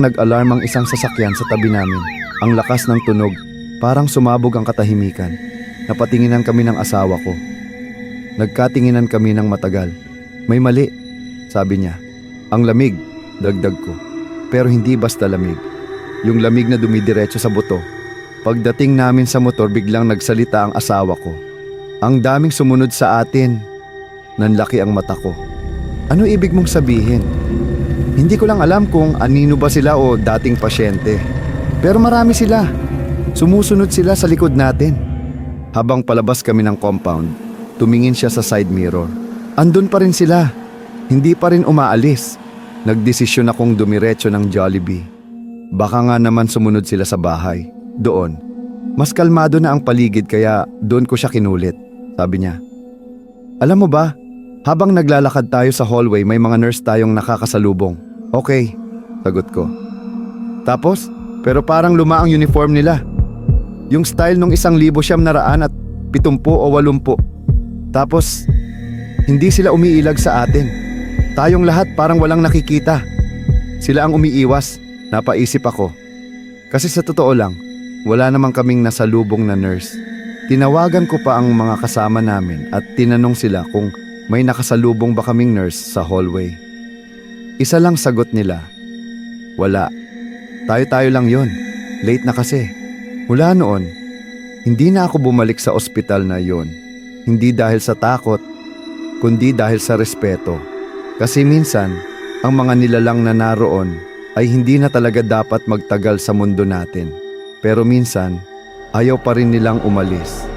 Nag-alarm ang isang sasakyan sa tabi namin. Ang lakas ng tunog, parang sumabog ang katahimikan. Napatinginan kami ng asawa ko. Nagkatinginan kami ng matagal. May mali, sabi niya. Ang lamig, dagdag ko. Pero hindi basta lamig. Yung lamig na dumidiretso sa buto. Pagdating namin sa motor, biglang nagsalita ang asawa ko. Ang daming sumunod sa atin. Nanlaki ang mata ko. Ano ibig mong sabihin? Hindi ko lang alam kung anino ba sila o dating pasyente. Pero marami sila. Sumusunod sila sa likod natin. Habang palabas kami ng compound, tumingin siya sa side mirror. Andun pa rin sila. Hindi pa rin umaalis. Nagdesisyon akong dumiretso ng Jollibee. Baka nga naman sumunod sila sa bahay. Doon. Mas kalmado na ang paligid kaya doon ko siya kinulit. Sabi niya. Alam mo ba, habang naglalakad tayo sa hallway may mga nurse tayong nakakasalubong. Okay, sagot ko. Tapos, pero parang luma ang uniform nila. Yung style nung 1,970 o 80. Tapos, hindi sila umiilag sa atin. Tayong lahat parang walang nakikita. Sila ang umiiwas, napaisip ako. Kasi sa totoo lang, wala namang kaming nasalubong na nurse. Tinawagan ko pa ang mga kasama namin at tinanong sila kung may nakasalubong ba kaming nurse sa hallway. Isa lang sagot nila. Wala. Tayo-tayo lang yon. Late na kasi. Mula noon, hindi na ako bumalik sa ospital na yon. Hindi dahil sa takot, kundi dahil sa respeto. Kasi minsan, ang mga nilalang na naroon ay hindi na talaga dapat magtagal sa mundo natin. Pero minsan, ayaw pa rin nilang umalis.